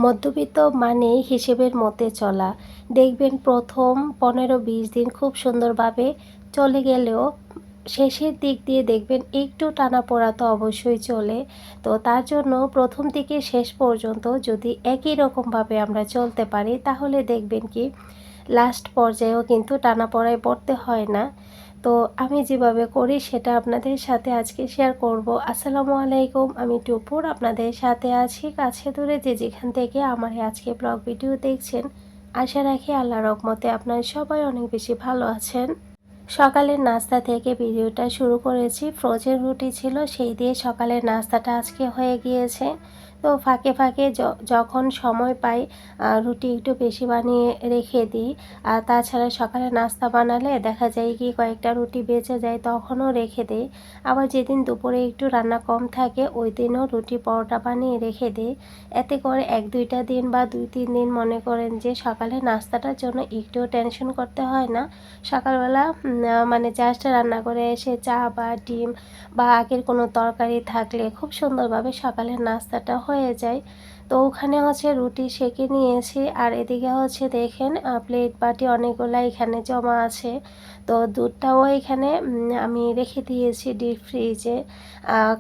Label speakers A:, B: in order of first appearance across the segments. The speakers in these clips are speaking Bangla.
A: মধ্যবিত্ত মানেই হিসেবের মধ্যে চলা। দেখবেন প্রথম ১৫-২০ দিন খুব সুন্দরভাবে চলে গেলেও শেষের দিক দিয়ে দেখবেন একটু টানাপোড়া তো অবশ্যই চলে। তো তার জন্য প্রথম থেকে শেষ পর্যন্ত যদি একই রকমভাবে আমরা চলতে পারি তাহলে দেখবেন কি লাস্ট পর্যায়েও কিন্তু টানাপোড়ায় পড়তে হয় না। তো আমি যেভাবে করি সেটা আপনাদের সাথে আজকে শেয়ার করব। আসসালামু আলাইকুম, আমি টুপুর আপনাদের সাথে আছি কাছে দূরে যে যেখান থেকে আমার আজকে ব্লগ ভিডিও দেখছেন। আশা রাখি আল্লাহর রহমতে আপনারা সবাই অনেক বেশি ভালো আছেন। সকালের নাস্তা থেকে ভিডিওটা শুরু করেছি। ফ্রোজেন রুটি ছিল, সেই দিয়ে সকালের নাস্তাটা আজকে হয়ে গিয়েছে। তো ফাঁকে ফাঁকে যখন সময় পাই রুটি একটু বেশি বানিয়ে রেখে দিই। আর তাছাড়া সকালে নাস্তা বানালে দেখা যায় কি কয়েকটা রুটি বেঁচে যায়, তখনও রেখে দিই। আবার যেদিন দুপুরে একটু রান্না কম থাকে ওই দিনও রুটি পরোটা বানিয়ে রেখে দিই। এতে করে ১-২টা দিন বা ২-৩ দিন মনে করেন যে সকালে নাস্তাটার জন্য একটুও টেনশন করতে হয় না। সকালবেলা মানে জাস্ট রান্না করে এসে চা বা ডিম বা আগের কোনো তরকারি থাকলে খুব সুন্দরভাবে সকালের নাস্তাটা হয়ে যায়। তো ওখানে হচ্ছে রুটি সেঁকে নিয়েছি আর এদিকে হচ্ছে দেখেন প্লেট বাটি অনেকগুলো এখানে জমা আছে। তো দুধটাও এখানে আমি রেখে দিয়েছি ডিপ ফ্রিজে।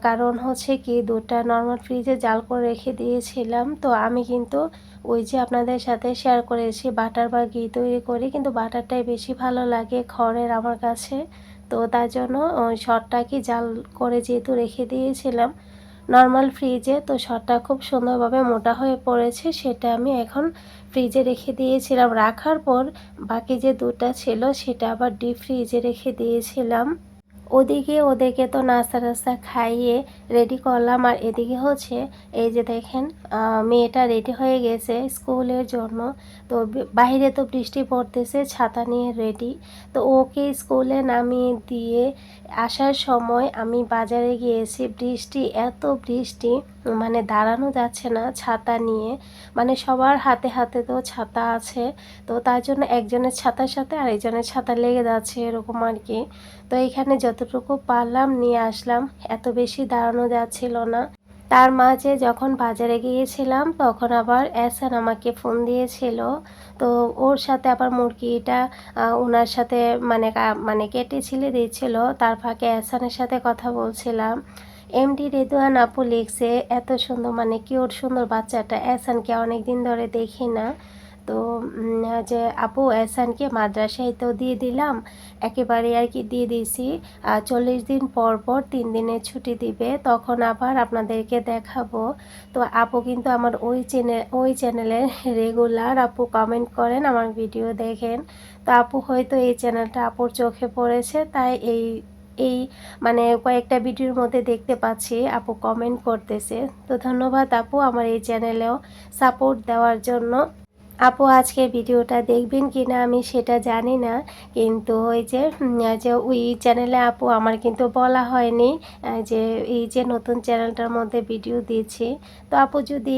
A: কারণ হচ্ছে কি দুধটা নর্মাল ফ্রিজে জাল করে রেখে দিয়েছিলাম। তো আমি কিন্তু ওই যে আপনাদের সাথে শেয়ার করেছি বাটার বা ঘি তৈরি করি, কিন্তু বাটারটাই বেশি ভালো লাগে খড়ের আমার কাছে। তো তার জন্য সরটা কি জাল করে যেহেতু রেখে দিয়েছিলাম নর্মাল ফ্রিজে, তো সরটা খুব সুন্দরভাবে মোটা হয়ে পড়েছে, সেটা আমি এখন ফ্রিজে রেখে দিয়েছিলাম। রাখার পর বাকি যে দুধটা ছিল সেটা আবার ডিপ ফ্রিজে রেখে দিয়েছিলাম। ওদিকে ওদেরকে তো নাস্তা টাস্তা খাইয়ে রেডি করলাম আর এদিকে হচ্ছে এই যে দেখেন মেয়েটা রেডি হয়ে গেছে স্কুলের জন্য। তো বাইরে তো বৃষ্টি পড়তেছে, ছাতা নিয়ে রেডি। তো ওকে স্কুলে নামিয়ে দিয়ে আসার সময় আমি বাজারে গিয়েছি। বৃষ্টি, এত বৃষ্টি মানে দাঁড়ানো যাচ্ছে না ছাতা নিয়ে। মানে সবার হাতে হাতে তো ছাতা আছে, তো তার জন্য একজনের ছাতার সাথে আরেকজনের ছাতা লেগে যাচ্ছে এরকম আর কি। তো এখানে যতটুকু পারলাম নিয়ে আসলাম, এত বেশি দাঁড়ানো যাচ্ছিল না। তার মাঝে যখন বাজারে গিয়েছিলাম তখন আবার এহসান আমাকে ফোন দিয়েছিল। তো ওর সাথে আবার মুরগিটা ওনার সাথে মানে কেটে ছিলে দিচ্ছিল, তার ফাঁকে এহসানের সাথে কথা বলছিলাম। এমডি রেদওয়ান আপু লিখছে এত সুন্দর মানে কিউট সুন্দর বাচ্চাটা, এহসানকে অনেক দিন ধরে দেখি না। তো যে আপু এহসানকে মাদ্রাসায় তো দিয়ে দিলাম, একেবারে আর কি দিয়ে দিয়েছি। ৪০ দিন পর পর ৩ দিনের ছুটি দিবে, তখন আবার আপনাদেরকে দেখাবো। তো আপু কিন্তু আমার ওই চ্যানেলের রেগুলার আপু কমেন্ট করেন, আমার ভিডিও দেখেন। তো আপু হয়তো এই চ্যানেলটা আপুর চোখে পড়েছে, তাই এই এই মানে কয়েকটা ভিডিওর মধ্যে দেখতে পাচ্ছি আপু কমেন্ট করতেছে। তো ধন্যবাদ আপু আমার এই চ্যানেলেও সাপোর্ট দেওয়ার জন্য। আপু আজকে ভিডিওটা দেখবেন কি না আমি সেটা জানি না, কিন্তু ওই যে ওই চ্যানেলে আপু আমার কিন্তু বলা হয়নি যে এই যে নতুন চ্যানেলটার মধ্যে ভিডিও দিয়েছি। তো আপু যদি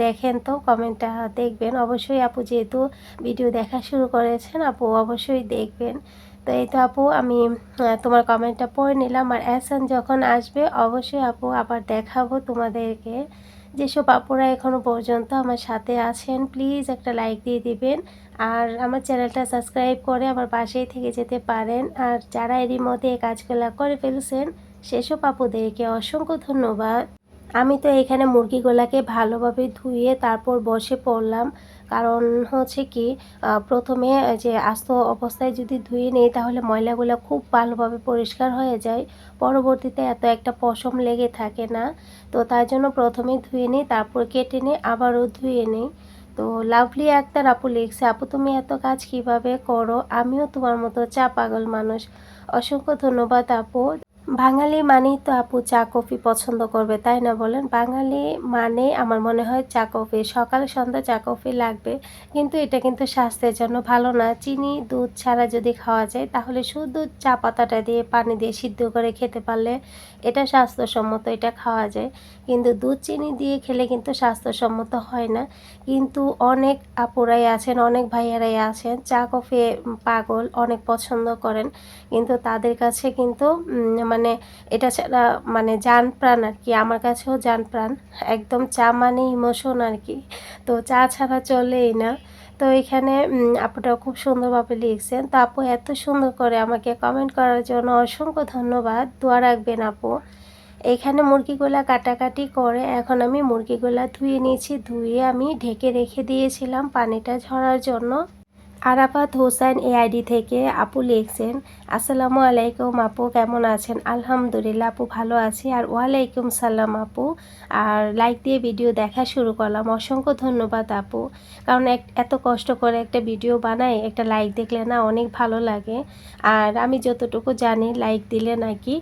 A: দেখেন তো কমেন্টটা দেখবেন অবশ্যই। আপু যেহেতু ভিডিও দেখা শুরু করেছেন আপু অবশ্যই দেখবেন। তো এই তো আপু আমি তোমার কমেন্টটা পড়ে নিলাম। আর এহসান যখন আসবে অবশ্যই আপু আবার দেখাবো তোমাদেরকে। যেসব আপুরা এখনও পর্যন্ত আমার সাথে আছেন প্লিজ একটা লাইক দিয়ে দিবেন আর আমার চ্যানেলটা সাবস্ক্রাইব করে আমার পাশেই থেকে যেতে পারেন। আর যারা এরই মধ্যে এই কাজগুলো করে ফেলছেন সেসব আপুদেরকে অসংখ্য ধন্যবাদ। আমি তো এখানে মুরগিগুলোকে ভালোভাবে ধুয়ে তারপর বসে পড়লাম। কারণ হচ্ছে কি প্রথমে যে আস্ত অবস্থায় যদি ধুয়ে নেই তাহলে ময়লাগুলো খুব ভালোভাবে পরিষ্কার হয়ে যায়, পরবর্তীতে এত একটা পশম লেগে থাকে না। তো তার জন্য প্রথমে ধুয়ে নিই, তারপর কেটে নিই, আবারও ধুয়ে নিই। তো লাভলি আক্তার আপু লিখছে আপু তুমি এত কাজ কিভাবে করো, আমিও তোমার মতো চা পাগল মানুষ। অসংখ্য ধন্যবাদ আপু। বাঙালি মানেই তো আপু চা কফি পছন্দ করবে, তাই না বলেন? বাঙালি মানে আমার মনে হয় চা কফি, সকাল সন্ধ্যা চা কফি লাগবে। কিন্তু এটা কিন্তু স্বাস্থ্যের জন্য ভালো না। চিনি দুধ ছাড়া যদি খাওয়া যায় তাহলে শুধু চা পাতাটা দিয়ে পানি দিয়ে সিদ্ধ করে খেতে পারলে এটা স্বাস্থ্যসম্মত, এটা খাওয়া যায়। কিন্তু দুধ চিনি দিয়ে খেলে কিন্তু স্বাস্থ্যসম্মত হয় না। কিন্তু অনেক আপুরাই আছেন, অনেক ভাইয়ারাই আছেন চা কফি পাগল, অনেক পছন্দ করেন। কিন্তু তাদের কাছে কিন্তু মানে এটা ছাড়া মানে জান প্রাণ আর কি, আমার কাছেও জান প্রাণ। একদম চা মানে ইমোশন আর কি, তো চা ছাড়া চলেই না। তো এখানে আপুটাও খুব সুন্দরভাবে লিখছেন। তো আপু এত সুন্দর করে আমাকে কমেন্ট করার জন্য অসংখ্য ধন্যবাদ। দোয়া রাখবেন আপু। এখানে মুরগিগুলা কাটাকাটি করে এখন আমি মুরগিগুলা ধুয়ে নিয়েছি, ধুয়ে আমি ঢেকে রেখে দিয়েছিলাম পানিটা ঝরার জন্য। আরাফাত হোসেন এআইডি থেকে আপু লিখছেন, আসসালামু আলাইকুম আপু, কেমন আছেন? আলহামদুলিল্লাহ আপু ভালো আছি। আর ওয়ালাইকুম সালাম আপু। আর লাইক দিয়ে ভিডিও দেখা শুরু করলাম, অসংখ্য ধন্যবাদ আপু। কারণ এত কষ্ট করে একটা ভিডিও বানাই, একটা লাইক দেখলে না অনেক ভালো লাগে। আর আমি যতটুকু জানি লাইক দিলে নাকি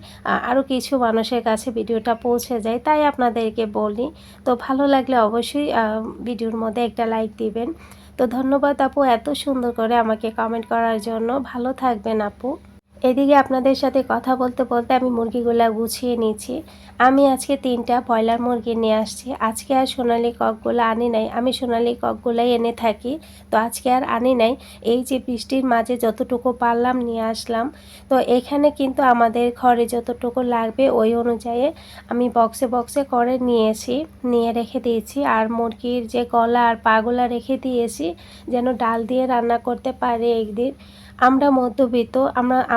A: আরও কিছু মানুষের কাছে ভিডিওটা পৌঁছে যায়, তাই আপনাদেরকে বলি। তো ভালো লাগলে অবশ্যই ভিডিওর মধ্যে একটা লাইক দিবেন। তো ধন্যবাদ আপু এত সুন্দর করে আমাকে কমেন্ট করার জন্য। ভালো থাকবেন আপু। এদিকে আপনাদের সাথে কথা বলতে বলতে আমি মুরগিগুলা গুছিয়ে নিচ্ছি। আমি আজকে 3টা ব্রয়লার মুরগি নিয়ে আসছি। আজকে আর সোনালি ককগুলো আনি নাই, আমি সোনালি ককগুলাই এনে থাকি। তো আজকে আর আনি নাই, এই যে বৃষ্টির মাঝে যতটুকু পারলাম নিয়ে আসলাম। তো এখানে কিন্তু আমাদের ঘরে যতটুকু লাগবে ওই অনুযায়ী আমি বক্সে বক্সে করে নিয়েছি, নিয়ে রেখে দিয়েছি। আর মুরগির যে গলা আর পাগুলা রেখে দিয়েছি যেন ডাল দিয়ে রান্না করতে পারে একদিন। আমরা মধ্যবিত্ত,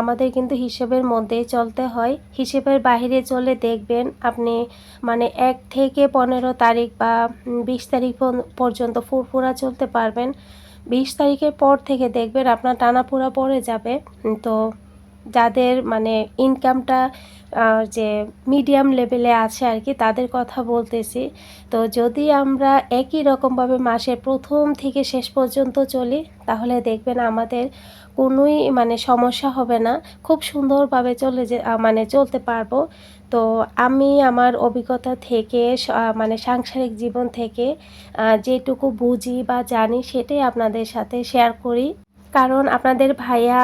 A: আমাদের কিন্তু হিসেবের মধ্যেই চলতে হয়। হিসেবের বাইরে চলে দেখবেন আপনি মানে 1 থেকে 15 তারিখ বা 20 তারিখ পর্যন্ত ফুরফুরা চলতে পারবেন। 20 তারিখের পর থেকে দেখবেন আপনার টানাপোড়া পড়ে যাবে। তো যাদের মানে ইনকামটা যে মিডিয়াম লেভেলে আছে আর কি, তাদের কথা বলতেছি। তো যদি আমরা একই রকমভাবে মাসের প্রথম থেকে শেষ পর্যন্ত চলি, তাহলে দেখবেন আমাদের কোনোই মানে সমস্যা হবে না, খুব সুন্দরভাবে মানে চলতে পারবো। তো আমি আমার অভিজ্ঞতা থেকে মানে সাংসারিক জীবন থেকে যেটুকু বুঝি বা জানি সেটাই আপনাদের সাথে শেয়ার করি। কারণ আপনাদের ভাইয়া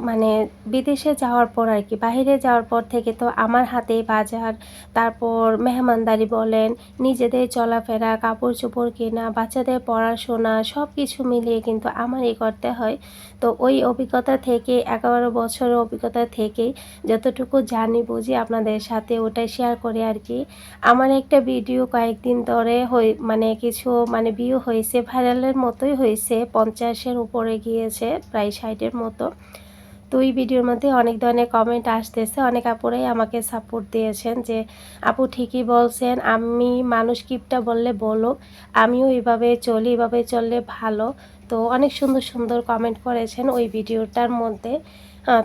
A: মানে বিদেশে যাওয়ার পর আর কি, বাহিরে যাওয়ার পর থেকে তো আমার হাতেই বাজার, তারপর মেহমানদারি বলেন, নিজেদের চলাফেরা, কাপড় চোপড় কেনা, বাচ্চাদের পড়াশোনা সব কিছু মিলিয়ে কিন্তু আমারই করতে হয়। তো ওই অভিজ্ঞতা থেকে 11 বছরের অভিজ্ঞতা থেকেই যতটুকু জানি বুঝি আপনাদের সাথে ওটাই শেয়ার করি আর কি। আমার একটা ভিডিও কয়েকদিন ধরে মানে কিছু মানে ভিউ হয়েছে, ভাইরালের মতোই হয়েছে, 50-এর উপরে গিয়েছে, প্রায় 60-এর মতো। তো এই ভিডিওর মধ্যে অনেক ধরনের কমেন্ট আসতেছে, অনেক আপুরাই আমাকে সাপোর্ট দিয়েছেন যে আপু ঠিকই বলছেন, আমি মানুষ কিপটা বললে বলুক, আমিও এভাবে চলি, এভাবে চললে ভালো। তো অনেক সুন্দর সুন্দর কমেন্ট করেছেন ওই ভিডিওটার মধ্যে।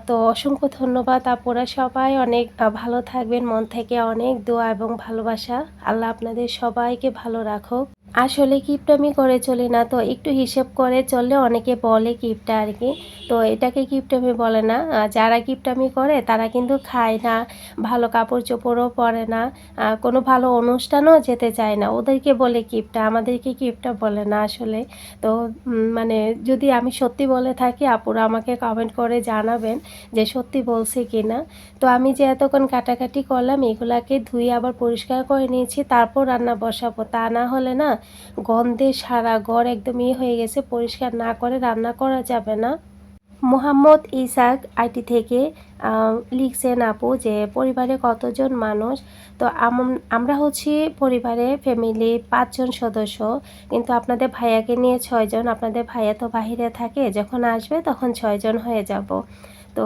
A: তো অসংখ্য ধন্যবাদ আপুরা, সবাই অনেক ভালো থাকবেন, মন থেকে অনেক দোয়া এবং ভালোবাসা। আল্লাহ আপনাদের সবাইকে ভালো রাখুক। আসলে কিপটামি করে চলি না, তো একটু হিসেব করে চললে অনেকে বলে কিপটা আর কি। তো এটাকে কিপটামি বলে না। যারা কিপটামি করে তারা কিন্তু খায় না, ভালো কাপড় চোপড়ও পরে না, কোনো ভালো অনুষ্ঠানও যেতে চায় না, ওদেরকে বলে কিপটা, আমাদেরকে কিপটা বলে না আসলে। তো মানে যদি আমি সত্যি বলে থাকি আপুরা আমাকে কমেন্ট করে জানাবেন যে সত্যি বলছি কি না। তো আমি যে এতক্ষণ কাটাকাটি করলাম এগুলাকে ধুয়ে আবার পরিষ্কার করে নিয়েছি, তারপর রান্না বসাবো। তা না হলে না গন্ধে সারা ঘর একদম হয়ে গেছে, পরিষ্কার না করে রান্না করা যাবে না। মোহাম্মদ ইসাক আইটি থেকে লিখছেন আপু যে পরিবারে কতজন মানুষ? তো আমরা হচ্ছি পরিবারে ফ্যামিলি 5 জন সদস্য, কিন্তু আপনাদের ভাইয়াকে নিয়ে 6 জন। আপনাদের ভাইয়া তো বাহিরে থাকে, যখন আসবে তখন 6 জন হয়ে যাব। তো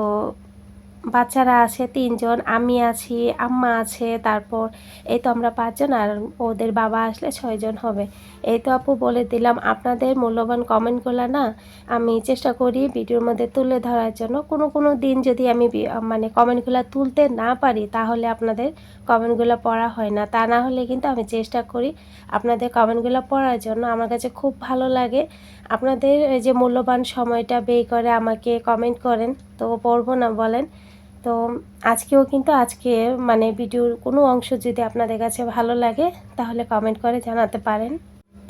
A: বাচ্চারা আছে 3 জন, আমি আছি, আম্মা আছে, তারপর এই তো আমরা 5 জন, আর ওদের বাবা আসলে 6 জন হবে। এই তো আপু বলে দিলাম। আপনাদের মূল্যবান কমেন্টগুলো না আমি চেষ্টা করি ভিডিওর মধ্যে তুলে ধরার জন্য। কোনো দিন যদি আমি মানে কমেন্টগুলো তুলতে না পারি তাহলে আপনাদের কমেন্টগুলো পড়া হয় না। তা না হলে কিন্তু আমি চেষ্টা করি আপনাদের কমেন্টগুলো পড়ার জন্য। আমার কাছে খুব ভালো লাগে আপনাদের যে মূল্যবান সময়টা ব্যয় করে আমাকে কমেন্ট করেন, তো পড়বো না বলেন? তো আজকেও কিন্তু মানে ভিডিওর কোনো অংশ যদি আপনাদের কাছে ভালো লাগে তাহলে কমেন্ট করে জানাতে পারেন।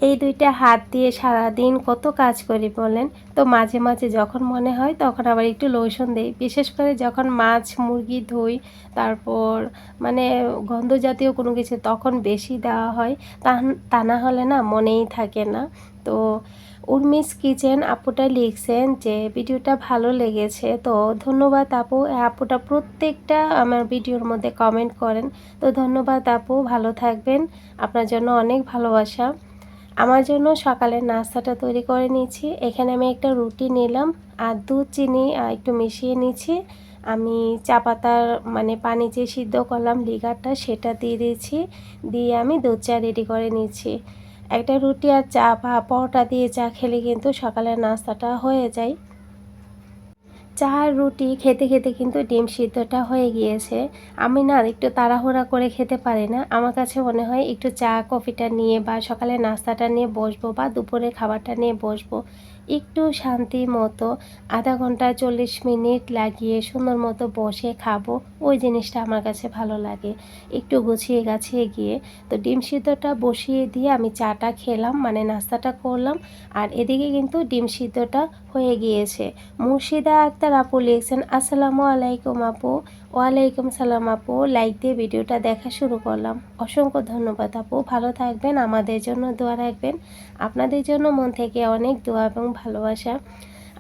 A: এই দুইটা হাত দিয়ে সারাদিন কত কাজ করি বলেন। তো মাঝে মাঝে যখন মনে হয় তখন আবার একটু লোশন দিই, বিশেষ করে যখন মাছ মুরগি ধুই, তারপর মানে গন্ধ জাতীয় কোনো কিছু তখন বেশি দেওয়া হয়। তা তা না হলে না মনেই থাকে না। তো উর্মিস কিচেন আপুটা লিখছেন যে ভিডিওটা ভালো লেগেছে, তো ধন্যবাদ আপু। আপুটা প্রত্যেকটা আমার ভিডিওর মধ্যে কমেন্ট করেন, তো ধন্যবাদ আপু, ভালো থাকবেন, আপনার জন্য অনেক ভালোবাসা। আমার জন্য সকালের নাস্তাটা তৈরি করে নিয়েছি। এখানে আমি একটা রুটি নিলাম আর দুধ চিনি একটু মিশিয়ে নিচ্ছি। আমি চা পাতার মানে পানি যে সিদ্ধ করলাম লিগারটা সেটা দিয়ে দিয়েছি, দিয়ে আমি দুধ চা রেডি করে নিচ্ছি। একটা রুটি আর চা বা পরোটা দিয়ে চা খেলে কিন্তু সকালের নাস্তাটা হয়ে যায়। চা আর রুটি খেতে খেতে কিন্তু ডিম সিদ্ধটা হয়ে গিয়েছে। আমি না একটু তাড়াহুড়া করে খেতে পারি না। আমার কাছে মনে হয় একটু চা কফিটা নিয়ে বা সকালে নাস্তাটা নিয়ে বসবো বা দুপুরে খাবারটা নিয়ে বসবো, একটু শান্তি মতো আধা ঘন্টা 40 মিনিট লাগিয়ে সুন্দর মতো বসে খাবো, ওই জিনিসটা আমার কাছে ভালো লাগে। একটু গুছিয়ে গাছিয়ে গিয়ে তো ডিম সিদ্ধটা বসিয়ে দিয়ে আমি চাটা খেলাম, মানে নাস্তাটা করলাম। আর এদিকে কিন্তু ডিম সিদ্ধটা হয়ে গিয়েছে। মুর্শিদা আক্তার আপু লিখছেন, আসসালামু আলাইকুম আপু। ওয়ালাইকুম সালাম আপু, লাইক দিয়ে ভিডিওটা দেখা শুরু করলাম। অসংখ্য ধন্যবাদ আপু, ভালো থাকবেন, আমাদের জন্য দোয়া রাখবেন। আপনাদের জন্য মন থেকে অনেক দোয়া এবং ভালোবাসা।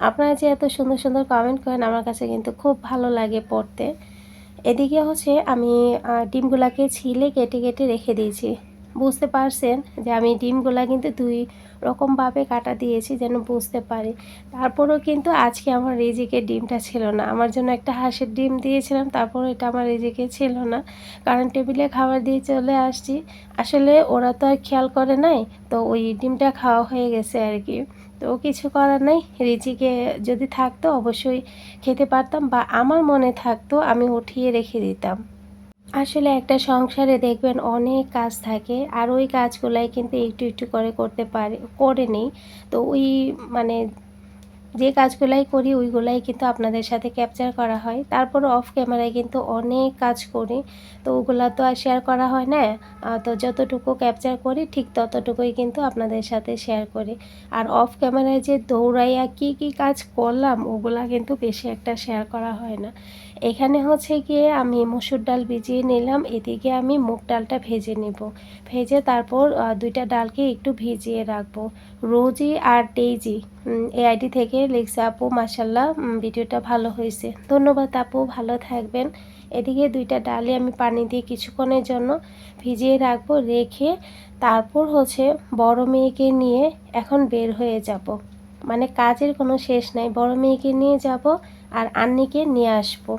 A: আপনারা যে এত সুন্দর সুন্দর কমেন্ট করেন আমার কাছে কিন্তু খুব ভালো লাগে পড়তে। এদিকে হচ্ছে আমি ডিমগুলাকে ছিলে কেটে কেটে রেখে দিয়েছি। বুঝতে পারছেন যে আমি ডিমগুলা কিন্তু দুই রকমভাবে কাটা দিয়েছি যেন বুঝতে পারি। তারপরেও কিন্তু আজকে আমার রিজিকে ডিমটা ছিল না। আমার জন্য একটা হাঁসের ডিম দিয়েছিলাম, তারপর এটা আমার রিজিকে ছিল না, কারণ টেবিলে খাবার দিয়ে চলে আসছি। আসলে ওরা তো আর খেয়াল করে নাই, তো ওই ডিমটা খাওয়া হয়ে গেছে আর কি। তো কিছু করার নাই, রিজিকে যদি থাকতো অবশ্যই খেতে পারতাম, বা আমার মনে থাকতো আমি উঠিয়ে রেখে দিতাম। আসলে একটা সংসারে দেখবেন অনেক কাজ থাকে, আর ওই কাজগুলাই কিন্তু একটু একটু করে করে নেই। তো ওই মানে যে কাজগুলাই করি ওইগুলাই কিন্তু আপনাদের সাথে ক্যাপচার করা হয়। তারপর অফ ক্যামেরায় কিন্তু অনেক কাজ করি, তো ওগুলা তো আর শেয়ার করা হয় না। তো যতটুকু ক্যাপচার করি ঠিক ততটুকুই কিন্তু আপনাদের সাথে শেয়ার করি। আর অফ ক্যামেরায় যে দৌড়াইয়া কি কি কাজ করলাম ওগুলা কিন্তু বেশি একটা শেয়ার করা হয় না। এখানে হচ্ছে গিয়ে আমি মসুর ডাল ভিজিয়ে নিলাম, এদিকে আমি মুগ ডালটা ভেজে নেব। ভেজে তারপর দুইটা ডালকে একটু ভিজিয়ে রাখবো। রোজি আর ডেইজি এই আইডি থেকে লিখছে, আপু মাশাল্লাহ ভিডিওটা ভালো হয়েছে, ধন্যবাদ আপু, ভালো থাকবেন। এদিকে দুইটা ডালে আমি পানি দিয়ে কিছুক্ষণের জন্য ভিজিয়ে রাখবো, রেখে তারপর হচ্ছে বড় মেয়েকে নিয়ে এখন বের হয়ে যাব। মানে কাজের কোনো শেষ নাই, বড় মেয়েকে নিয়ে যাব আর আন্নিকে নিয়ে আসবো।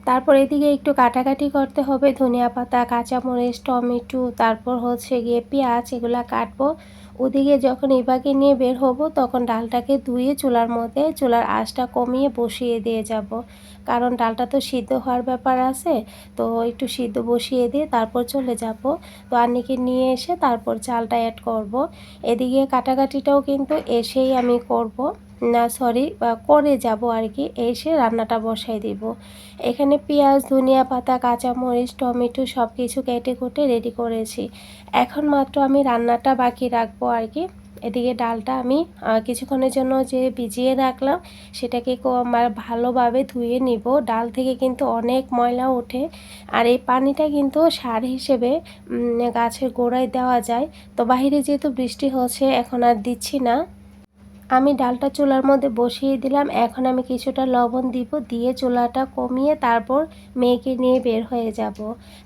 A: তারপর এদিকে একটু কাটাকাটি করতে হবে, ধনিয়া পাতা, কাঁচামরিচ, টমেটো, তারপর হচ্ছে গিয়ে পেঁয়াজ, এগুলা কাটবো। ওদিকে যখন ইবাকে নিয়ে বের হব তখন ডালটাকে ধুয়ে চুলার আঁচটা কমিয়ে বসিয়ে দিয়ে যাব, কারণ ডালটা তো সিদ্ধ হওয়ার ব্যাপার আছে। তো একটু সিদ্ধ বসিয়ে দিয়ে তারপর চলে যাব। তো আন্নিকে নিয়ে এসে তারপর চালটা অ্যাড করব। এদিকে কাটাকাটিটাও কিন্তু এসেই আমি করব, না সরি করে যাব আর কি, এসে রান্নাটা বসাই দিব। এখানে পেঁয়াজ, ধনিয়া পাতা, কাঁচামরিচ, টমেটো সব কিছু কেটে কুটে রেডি করেছি। এখন মাত্র আমি রান্নাটা বাকি রাখবো আর কি। এদিকে ডালটা আমি কিছুক্ষণের জন্য যে ভিজিয়ে রাখলাম সেটাকে ভালোভাবে ধুয়ে নিব। ডাল থেকে কিন্তু অনেক ময়লা ওঠে, আর এই পানিটা কিন্তু সার হিসেবে গাছের গোড়ায় দেওয়া যায়। তো বাইরে যেহেতু বৃষ্টি হচ্ছে এখন আর দিচ্ছি না। আমি ডালটা চুলার মধ্যে বসিয়ে দিলাম, এখন আমি কিছুটা লবণ দিব, দিয়ে চুলাটা কমিয়ে তারপর মেয়েকে নিয়ে বের হয়ে যাব।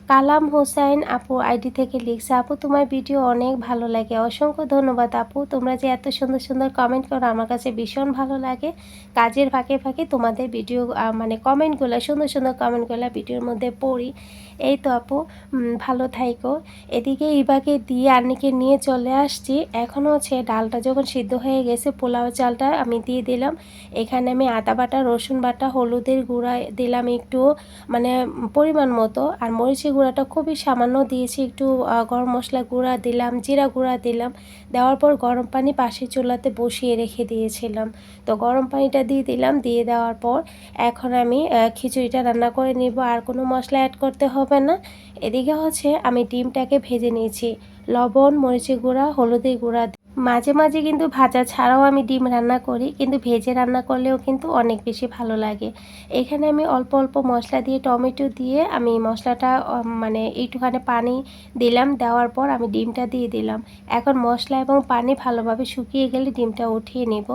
A: কালাম হোসাইন আপু আইডি থেকে লিখছে, আপু তোমার ভিডিও অনেক ভালো লাগে, অসংখ্য ধন্যবাদ আপু। তোমরা যে এত সুন্দর সুন্দর কমেন্ট করো আমার কাছে ভীষণ ভালো লাগে। কাজের ফাঁকে ফাঁকে তোমাদের ভিডিও মানে কমেন্টগুলো, সুন্দর সুন্দর কমেন্টগুলো ভিডিওর মধ্যে পড়ি। এই তো আপু, ভালো থাইকো। এদিকে ইবাকে দিয়ে আন্নিকে নিয়ে চলে আসছি। এখন হচ্ছে ডালটা যখন সিদ্ধ হয়ে গেছে পোলাও চালটা আমি দিয়ে দিলাম। এখানে আমি আদা বাটা, রসুন বাটা, হলুদের গুঁড়া দিলাম একটু, মানে পরিমাণ মতো, আর মরিচের গুঁড়াটা খুবই সামান্য দিয়েছি একটু, গরম মশলা গুঁড়া দিলাম, জিরা গুঁড়া দিলাম। দেওয়ার পর গরম পানি পাশের চুলাতে বসিয়ে রেখে দিয়েছিলাম, তো গরম পানিটা দিয়ে দিলাম। দিয়ে দেওয়ার পর এখন আমি খিচুড়িটা রান্না করে নিব, আর কোনো মশলা অ্যাড করতে হবে না। এদিকে হচ্ছে আমি ডিমটাকে ভেজে নিয়েছি, লবণ, মরিচের গুঁড়া, হলুদের গুঁড়া মাঝে মাঝে কিন্তু ভাজা ছাড়াও আমি ডিম রান্না করি, কিন্তু ভেজে রান্না করলেও কিন্তু অনেক বেশি ভালো লাগে। এখানে আমি অল্প অল্প মশলা দিয়ে টমেটো দিয়ে আমি মশলাটা মানে একটুখানি পানি দিলাম, দেওয়ার পর আমি ডিমটা দিয়ে দিলাম। এখন মশলা এবং পানি ভালোভাবে শুকিয়ে গেলে ডিমটা উঠিয়ে নিব।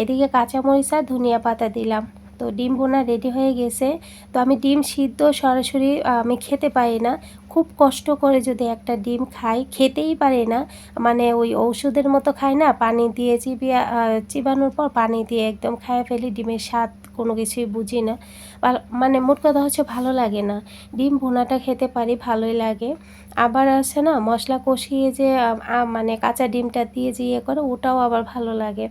A: এদিকে কাঁচামরিচ আর ধনিয়া পাতা দিলাম। তো ডিম ভুনা রেডি হয়ে গেছে। তো আমি ডিম সিদ্ধ সরাসরি আমি খেতে পারি না। খুব কষ্ট করে যদি একটা ডিম খাই, খেতেই পারি না। মানে ওই ঔষধের মতো খাই না, পানি দিয়ে চিবানোর পর পানি দিয়ে একদম খাইয়ে ফেলি। ডিমের স্বাদ কোনো কিছুই বুঝি না। মানে মোট কথা হচ্ছে ভালো লাগে না। ডিম ভুনাটা খেতে পারি, ভালোই লাগে। আবার আছে না মশলা কষিয়ে যে মানে কাঁচা ডিমটা দিয়ে যে ইয়ে করে, ওটাও আবার ভালো লাগে।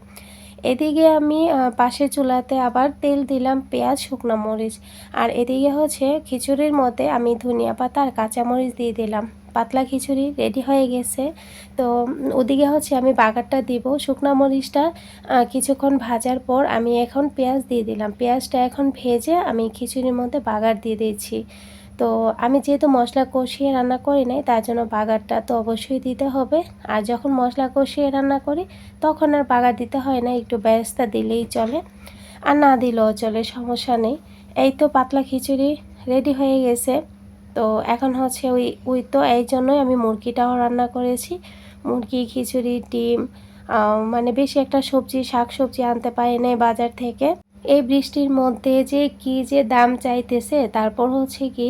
A: এদিকে আমি পাশের চুলাতে আবার তেল দিলাম, পেঁয়াজ, শুকনো মরিচ। আর এদিকে হচ্ছে খিচুড়ির মধ্যে আমি ধনিয়া পাতা আর কাঁচামরিচ দিয়ে দিলাম। পাতলা খিচুড়ি রেডি হয়ে গেছে। তো ওদিকে হচ্ছে আমি বাগারটা দিব। শুকনো মরিচটা কিছুক্ষণ ভাজার পর আমি এখন পেঁয়াজ দিয়ে দিলাম। পেঁয়াজটা এখন ভেজে আমি খিচুড়ির মধ্যে বাগার দিয়ে দিয়েছি। তো আমি যেহেতু মশলা কষিয়ে রান্না করি নাই, তার জন্য বাগারটা তো অবশ্যই দিতে হবে। আর যখন মশলা কষিয়ে রান্না করি তখন আর বাগার দিতে হয় না, একটু বেরেস্তা দিলেই চলে, আর না দিলেও চলে, সমস্যা নেই। এই তো পাতলা খিচুড়ি রেডি হয়ে গেছে। তো এখন হচ্ছে ওই তো এই জন্যই আমি মুরগিটাও রান্না করেছি। মুরগি, খিচুড়ি, ডিম, মানে বেশি একটা শাক সবজি আনতে পারি নাই বাজার থেকে। এই বৃষ্টির মধ্যে যে কি যে দাম চাইতেছে, তারপর হচ্ছে কি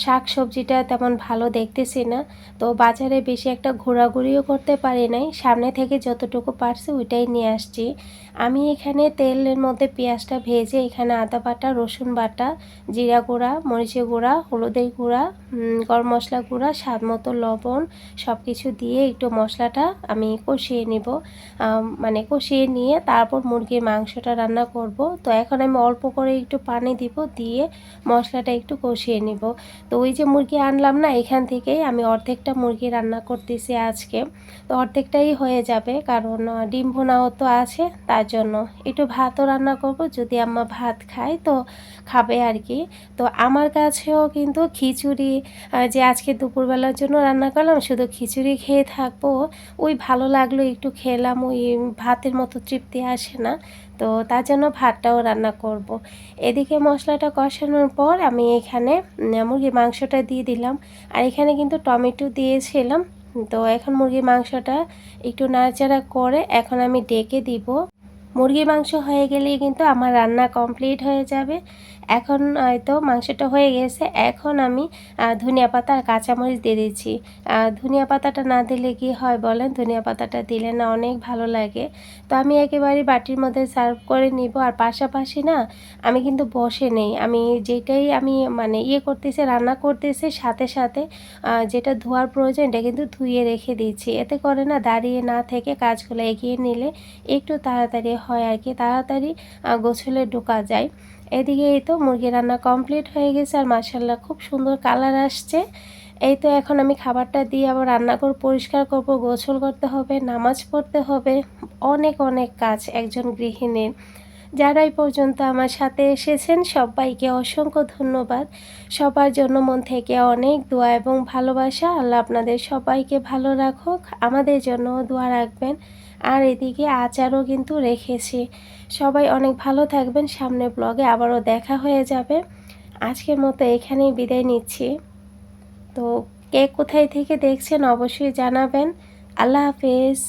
A: শাক সবজিটা তেমন ভালো দেখতেছি না। তো বাজারে বেশি একটা ঘোরাঘুরিও করতে পারি নাই, সামনে থেকে যতটুকু পারছি ওইটাই নিয়ে আসছি। আমি এখানে তেলের মধ্যে পেঁয়াজটা ভেজে এখানে আদা বাটা, রসুন বাটা, জিরা গুঁড়া, মরিচের গুঁড়া, হলুদের গুঁড়া, গরম মশলা গুঁড়া, স্বাদ মতো লবণ সব কিছু দিয়ে একটু মশলাটা আমি কষিয়ে নিব। মানে কষিয়ে নিয়ে তারপর মুরগির মাংসটা রান্না করব। তো এখন আমি অল্প করে একটু পানি দিব, দিয়ে মশলাটা একটু কষিয়ে নিব। তো ওই যে মুরগি আনলাম না, এখান থেকেই আমি অর্ধেকটা মুরগি রান্না করতেছি আজকে। তো অর্ধেকটাই হয়ে যাবে, কারণ ডিম ভুনাও তো আছে, তার জন্য একটু ভাতও রান্না করব। যদি আম্মা ভাত খায় তো খাবে আর কি। তো আমার কাছেও কিন্তু খিচুড়ি যে আজকে দুপুরবেলার জন্য রান্না করলাম, শুধু খিচুড়ি খেয়ে থাকবো, ওই ভালো লাগলো একটু খেলাম, ওই ভাতের মতো তৃপ্তি আসে না। তো তার জন্য ভাতটাও রান্না করব। এদিকে মশলাটা কষানোর পর আমি এখানে মুরগির মাংসটা দিয়ে দিলাম। আর এখানে কিন্তু টমেটো দিয়েছিলাম। তো এখন মুরগির মাংসটা একটু নাড়াচাড়া করে এখন আমি ডেকে দিব। মুরগির মাংস হয়ে গেলেই কিন্তু আমার রান্না কমপ্লিট হয়ে যাবে। এখন হয়তো মাংসটা হয়ে গেছে, এখন আমি ধনিয়া পাতা আর কাঁচামরিচ দিয়ে দিচ্ছি। ধনিয়া পাতাটা না দিলে কি হয় বলেন, ধনিয়া পাতাটা দিলে না অনেক ভালো লাগে। তো আমি একেবারে বাটির মধ্যে সার্ভ করে নিব। আর পাশাপাশি না আমি কিন্তু বসে নেই, আমি যেটাই আমি মানে করতেছি, রান্না করতেছি, সাথে সাথে যেটা ধোয়ার প্রয়োজন এটা কিন্তু ধুয়ে রেখে দিচ্ছি। এতে করে না দাঁড়িয়ে না থেকে কাজগুলো এগিয়ে নিলে একটু তাড়াতাড়ি হয় আর কি, তাড়াতাড়ি গোছলে ঢোকা যায়। এদিকে এই তো মুরগি রান্না কমপ্লিট হয়ে গেছে, আর মাশাআল্লাহ খুব সুন্দর কালার আসছে। এই তো এখন আমি খাবারটা দিয়ে আবার রান্নাঘর পরিষ্কার করব, গোসল করতে হবে, নামাজ পড়তে হবে, অনেক অনেক কাজ একজন গৃহিণীর। যারা এই পর্যন্ত আমার সাথে এসেছেন সবাইকে অসংখ্য ধন্যবাদ। সবার জন্য মন থেকে অনেক দোয়া এবং ভালোবাসা। আল্লাহ আপনাদের সবাইকে ভালো রাখুক, আমাদের জন্য দোয়া রাখবেন। আর এদিকে আচারও কিন্তু রেখেছি। সবাই অনেক ভালো থাকবেন, সামনে ব্লগে আবারও দেখা হয়ে যাবে। আজকের মতো এখানেই বিদায় নিচ্ছি। তো কে কোথায় থেকে দেখছেন অবশ্যই জানাবেন। আল্লাহ হাফেজ।